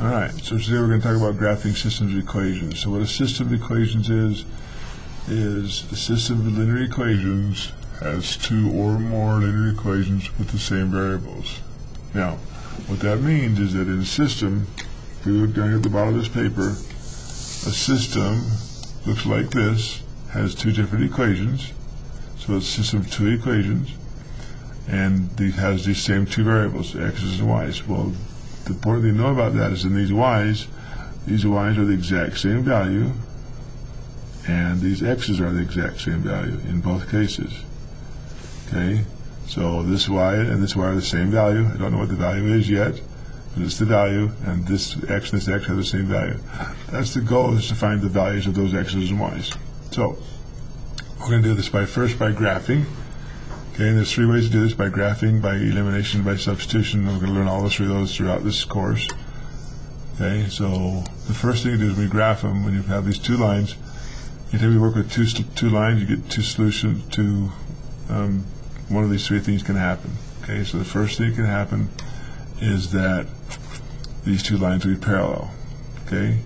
Alright, so today we're going to talk about graphing systems of equations. So what a system of equations is a system of linear equations has two or more linear equations with the same variables. Now, what that means is that in a system, if you look down here at the bottom of this paper, a system looks like this, has two different equations. So it's a system of two equations, and it has these same two variables, x's and y's. Well, the important thing to know about that is in these y's are the exact same value, and these x's are the exact same value in both cases. Okay, so this y and this y are the same value. I don't know what the value is yet, but it's the value, and this x and this x have the same value. That's the goal, is to find the values of those x's and y's. So we're going to do this first by graphing. Okay, and there's three ways to do this: by graphing, by elimination, by substitution. We're going to learn all three of those throughout this course. Okay, so the first thing to do is when you graph them, when you have these two lines, anytime you work with two lines, you get two solutions to one of these three things can happen. Okay, so the first thing that can happen is that these two lines will be parallel. Okay,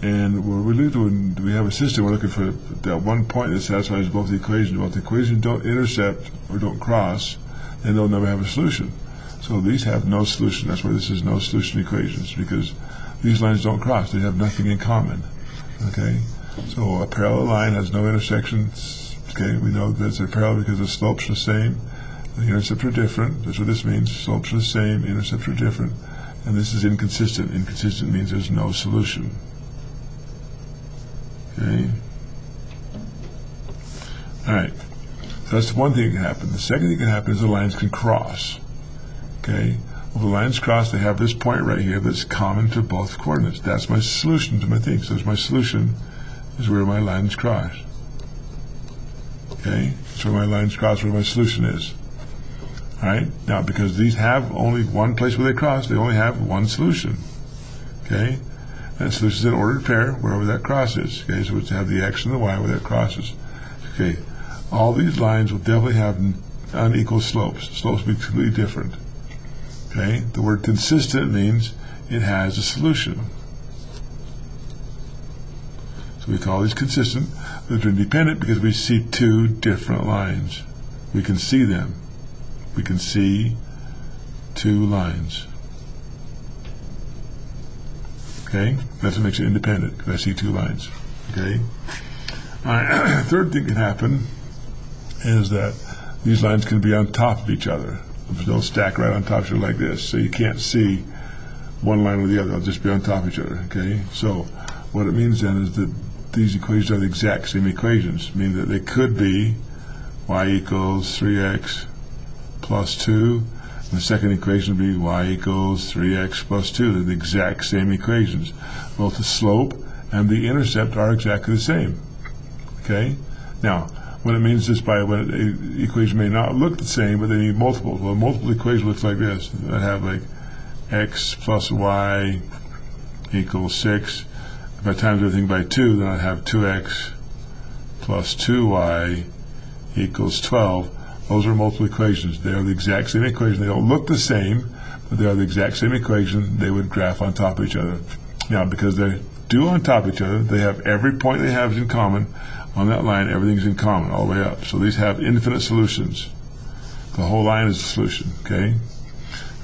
and what we do when we have a system, we're looking for that one point that satisfies both the equations. Well, if the equations don't intercept or don't cross, then they'll never have a solution. So these have no solution. That's why this is no solution equations, because these lines don't cross. They have nothing in common. Okay, so a parallel line has no intersections. Okay, we know that they're parallel because the slopes are the same, the intercepts are different. That's what this means. Slopes are the same, intercepts are different, and this is inconsistent. Inconsistent means there's no solution. Okay. Alright. So that's one thing that can happen. The second thing that can happen is the lines can cross. Okay. Well, the lines cross, they have this point right here that's common to both coordinates. That's my solution to my thing. So my solution is where my lines cross. Okay. So where my lines cross, where my solution is. Alright. Now, because these have only one place where they cross, they only have one solution. Okay. And solution is an ordered pair wherever that crosses. Okay, so it's have the x and the y where that crosses. Okay, all these lines will definitely have unequal slopes. Slopes will be completely different. Okay, the word consistent means it has a solution. So we call these consistent. They're independent because we see two different lines. We can see them. We can see two lines. Okay, that's what makes it independent, because I see two lines. Okay. Third thing can happen is that these lines can be on top of each other. They'll stack right on top of each other like this, so you can't see one line or the other. They'll just be on top of each other. Okay. So what it means then is that these equations are the exact same equations, meaning that they could be y equals 3x plus 2. The second equation would be y equals 3x plus 2. They're the exact same equations. Both the slope and the intercept are exactly the same. Okay? Now, what it means is when an equation may not look the same, but they need multiples. Well, a multiple equation looks like this. I have like x plus y equals 6. If I times everything by 2, then I have 2x plus 2y equals 12. Those are multiple equations. They are the exact same equation. They don't look the same, but they are the exact same equation. They would graph on top of each other. Now, because they're due on top of each other, they have every point they have is in common. On that line, everything's in common all the way up. So these have infinite solutions. The whole line is a solution, okay?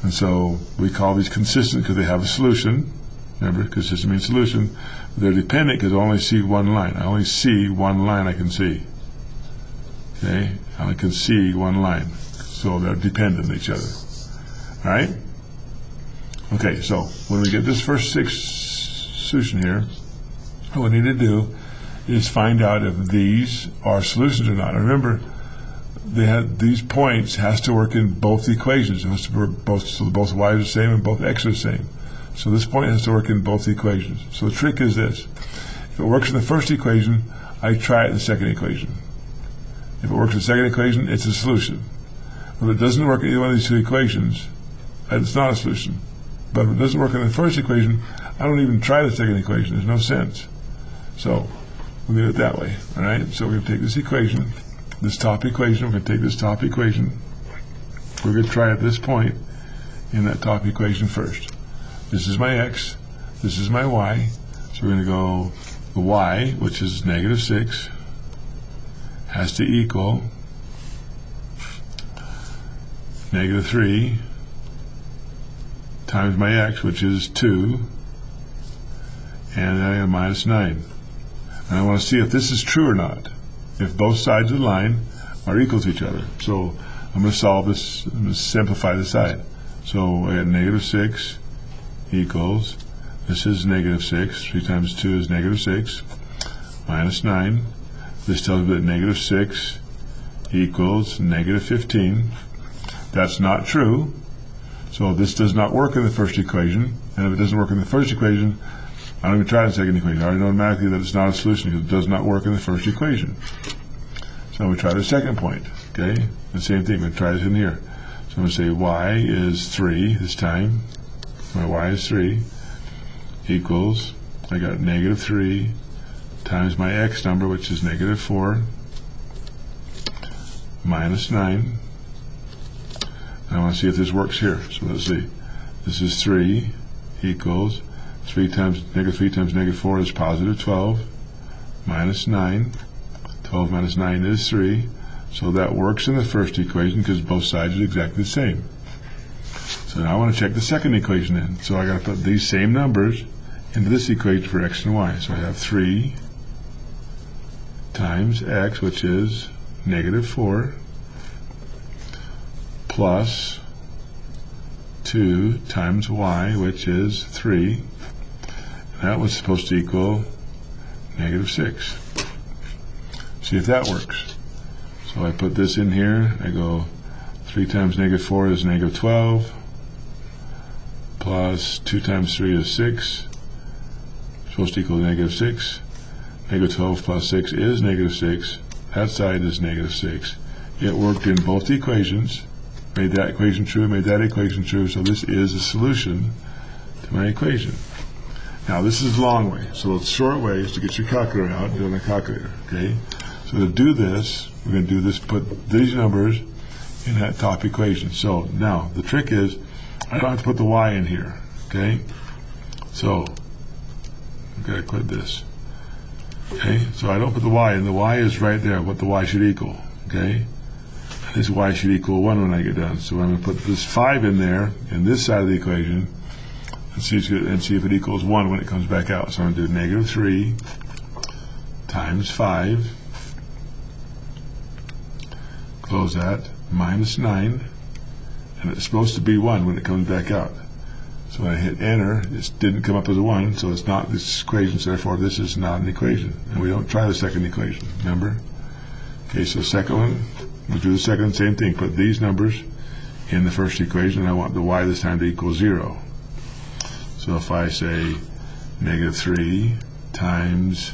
And so we call these consistent because they have a solution. Remember, consistent means solution. They're dependent because I only see one line. I only see one line I can see. Okay, I can see one line, so they're dependent on each other. All right. Okay, so when we get this first solution here, what we need to do is find out if these are solutions or not. Remember, these points has to work in both equations. It has to work both, so both y are the same and both x are the same. So this point has to work in both equations. So the trick is this: if it works in the first equation, I try it in the second equation. If it works in the second equation, it's a solution. If it doesn't work in either one of these two equations, it's not a solution. But if it doesn't work in the first equation, I don't even try the second equation. There's no sense. So we'll do it that way. All right. So we're going to take this equation, this top equation. We're going to take this top equation. We're going to try at this point in that top equation first. This is my x. This is my y. So we're going to go the y, which is negative 6, has to equal negative 3 times my x, which is 2, and then I have minus 9. And I want to see if this is true or not, if both sides of the line are equal to each other. So I'm going to solve this, I'm going to simplify the side. So I got negative 6 equals, this is negative 6, 3 times 2 is negative 6, minus 9. This tells me that negative 6 equals negative 15. That's not true. So this does not work in the first equation. And if it doesn't work in the first equation, I don't even try the second equation. I already know automatically that it's not a solution because it does not work in the first equation. So we try the second point. Okay? The same thing. We try this in here. So I'm going to say y is 3 this time. My y is 3 equals, I got negative 3 times my x number, which is negative 4, minus 9. And I want to see if this works here. So let's see. This is 3 equals 3 times negative 4 is positive 12, minus 9. 12 minus 9 is 3. So that works in the first equation because both sides are exactly the same. So now I want to check the second equation in. So I got to put these same numbers into this equation for x and y. So I have 3 times x, which is negative 4, plus 2 times y, which is 3. And that was supposed to equal negative 6. See if that works. So I put this in here. I go 3 times negative 4 is negative 12, plus 2 times 3 is 6, supposed to equal negative 6. Negative 12 plus 6 is negative 6. That side is negative 6. It worked in both equations. Made that equation true, made that equation true, so this is a solution to my equation. Now this is the long way, so the short way is to get your calculator out and do it on a calculator. Okay? So to do this, we're going to do this, put these numbers in that top equation. So now the trick is, I don't have to put the y in here. Okay? So I've got to quit this. Okay? So I don't put the y in. The y is right there, what the y should equal. Okay? This y should equal 1 when I get done. So I'm going to put this 5 in there, in this side of the equation, and see if it equals 1 when it comes back out. So I'm going to do negative 3 times 5, close that, minus 9, and it's supposed to be 1 when it comes back out. So when I hit enter, it didn't come up as a 1, so it's not this equation, so therefore this is not an equation. And we don't try the second equation, remember? Okay, so the second one, we'll do the second, same thing, put these numbers in the first equation, and I want the y this time to equal 0. So if I say negative 3 times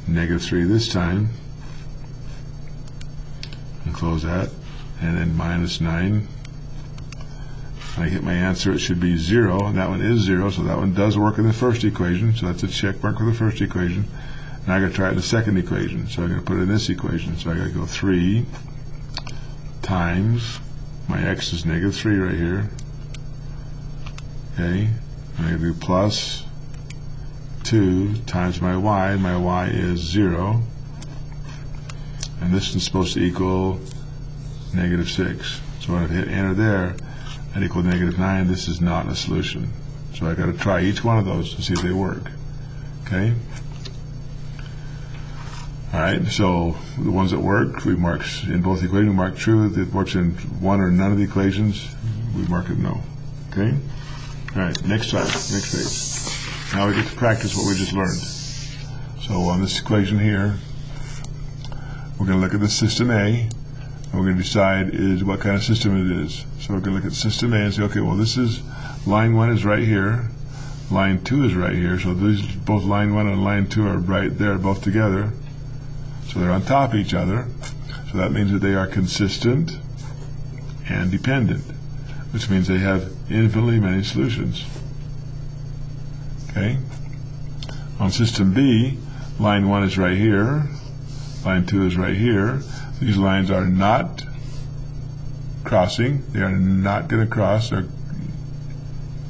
negative 3 this time, and close that, and then minus 9, when I hit my answer, it should be 0, and that one is 0, so that one does work in the first equation, so that's a check mark for the first equation. Now I got to try it in the second equation, so I'm going to put it in this equation. So I got to go 3 times, my x is negative 3 right here, okay, I'm going to do plus 2 times my y is 0, and this is supposed to equal negative 6. So when I hit enter there, that equals negative 9. This is not a solution. So I got to try each one of those to see if they work. Okay? Alright, so the ones that work, we mark in both equations, we mark true. If it works in one or none of the equations, we mark it no. Okay? Alright, next slide, next page. Now we get to practice what we just learned. So on this equation here, we're going to look at the system A, and we're going to decide what kind of system it is. So we're going to look at system A and say, okay, well this is, line 1 is right here, line 2 is right here, so these, both line 1 and line 2 are right there, both together. So they're on top of each other. So that means that they are consistent and dependent, which means they have infinitely many solutions. Okay? On system B, line 1 is right here, line 2 is right here. These lines are not crossing. They are not going to cross. They're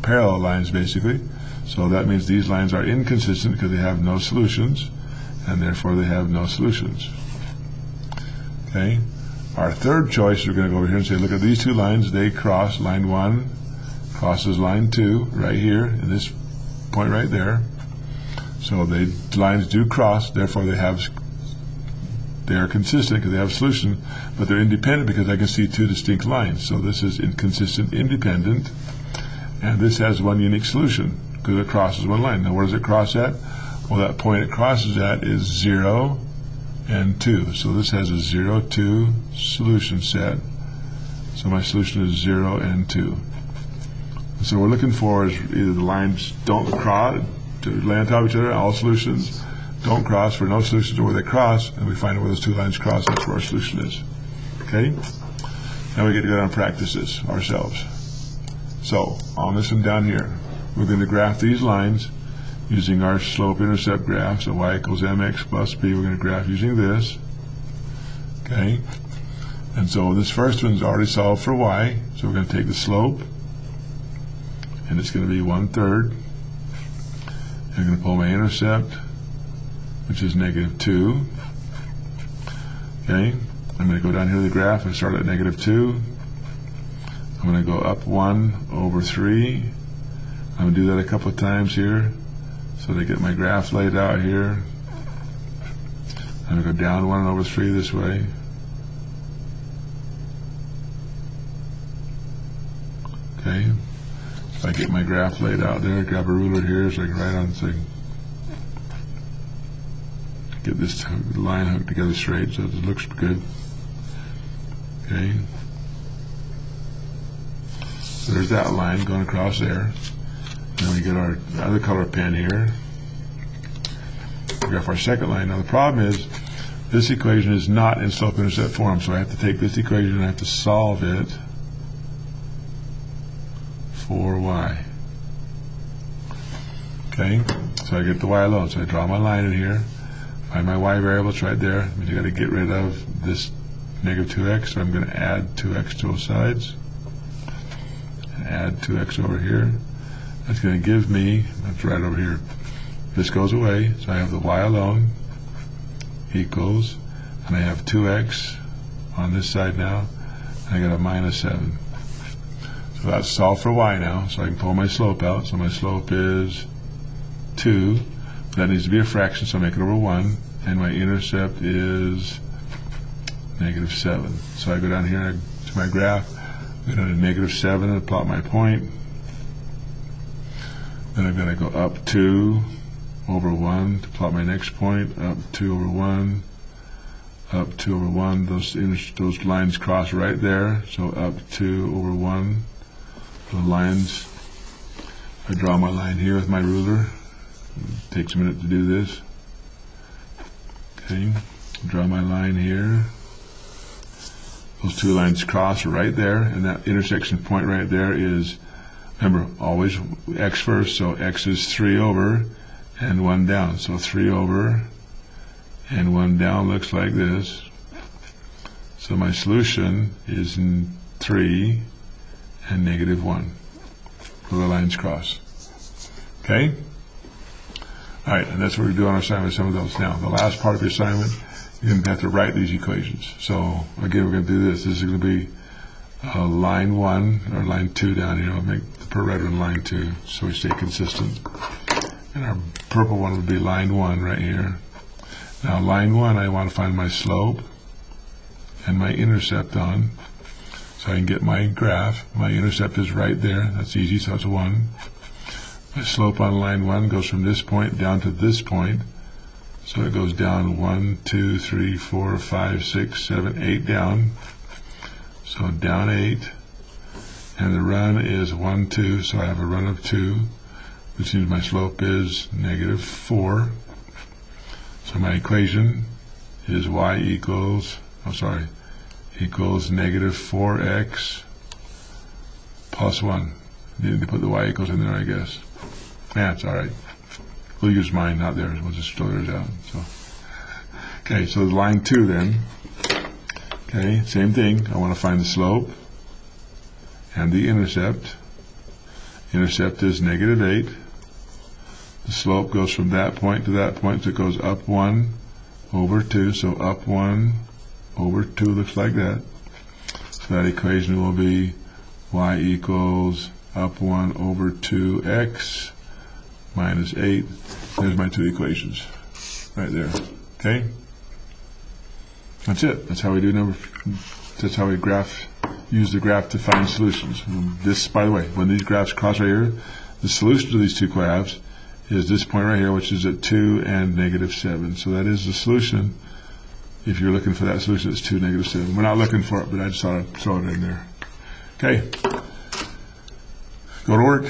parallel lines basically. So that means these lines are inconsistent because they have no solutions, and therefore they have no solutions. Okay. Our third choice, we're going to go over here and say, look at these two lines. They cross. Line 1 crosses line 2 right here in this point right there. So the lines do cross, therefore they are consistent because they have a solution, but they're independent because I can see two distinct lines. So this is inconsistent, independent, and this has one unique solution because it crosses one line. Now where does it cross at? Well, that point it crosses at is 0 and 2. So this has a 0, 2 solution set. So my solution is 0 and 2. So what we're looking for is either the lines don't cross, to lay on top of each other, all solutions don't cross for no solutions, or where they cross, and we find out where those two lines cross, that's where our solution is. Okay? Now we get to go down and practice this ourselves. So, on this one down here, we're going to graph these lines using our slope-intercept graph. So y equals mx plus b, we're going to graph using this. Okay? And so this first one's already solved for y, so we're going to take the slope, and it's going to be 1/3. I'm going to pull my intercept, which is -2. Okay, I'm going to go down here to the graph and start at -2. I'm going to go up 1/3. I'm going to do that a couple of times here so to get my graph laid out here. I'm going to go down 1/3 this way. Okay. So I get my graph laid out there, grab a ruler here so I can write on, so I can get this line hooked together straight so it looks good. Okay. So there's that line going across there. Then we get our other color pen here. We graph our second line. Now the problem is this equation is not in slope-intercept form, so I have to take this equation and I have to solve it for y. Okay, so I get the y alone. So I draw my line in here, find my y variable, it's right there. I mean, you got to get rid of this -2x, so I'm going to add 2x to both sides. And add 2x over here. That's going to give me, that's right over here. This goes away, so I have the y alone equals, and I have 2x on this side now, and I got a -7. So that's solved for y now, so I can pull my slope out. So my slope is 2. That needs to be a fraction, so I make it over 1. And my intercept is -7. So I go down here to my graph, go down to -7 and plot my point. Then I'm going to go up 2/1 to plot my next point, up 2/1, up 2/1. Those lines cross right there, so up 2/1. The lines, I draw my line here with my ruler. It takes a minute to do this. Okay, draw my line here. Those two lines cross right there, and that intersection point right there is, remember, always x first, so x is 3 over and 1 down. So 3 over and 1 down looks like this. So my solution is 3 and -1, where the lines cross. Okay? All right, and that's what we do on our assignment, some of those. Now, the last part of the assignment, you're going to have to write these equations. So, again, we're going to do this. This is going to be line 1, or line 2 down here. I'll make the per red one line 2, so we stay consistent. And our purple one would be line 1 right here. Now, line 1, I want to find my slope and my intercept on. So I can get my graph. My intercept is right there. That's easy, so it's 1. My slope on line 1 goes from this point down to this point. So it goes down 1, 2, 3, 4, 5, 6, 7, 8 down. So down 8. And the run is 1, 2, so I have a run of 2, which means my slope is -4. So my equation is y equals, equals -4x plus 1. Needed to put the y equals in there, I guess. Yeah, it's all right. We'll use mine, not theirs. We'll just throw theirs out. So, okay, so line 2 then. Okay, same thing. I want to find the slope and the intercept Intercept is -8. The slope goes from that point to that point, so it goes up 1 over 2. So up 1 over 2 looks like that. So that equation will be y equals up 1 over 2x minus 8. There's my two equations right there. Okay? That's it. That's how we do that's how we use the graph to find solutions. This, by the way, when these graphs cross right here, the solution to these two graphs is this point right here, which is at 2 and -7. So that is the solution. If you're looking for that solution, it's 2, -7. We're not looking for it, but I just thought I'd throw it in there. Okay. Go to work.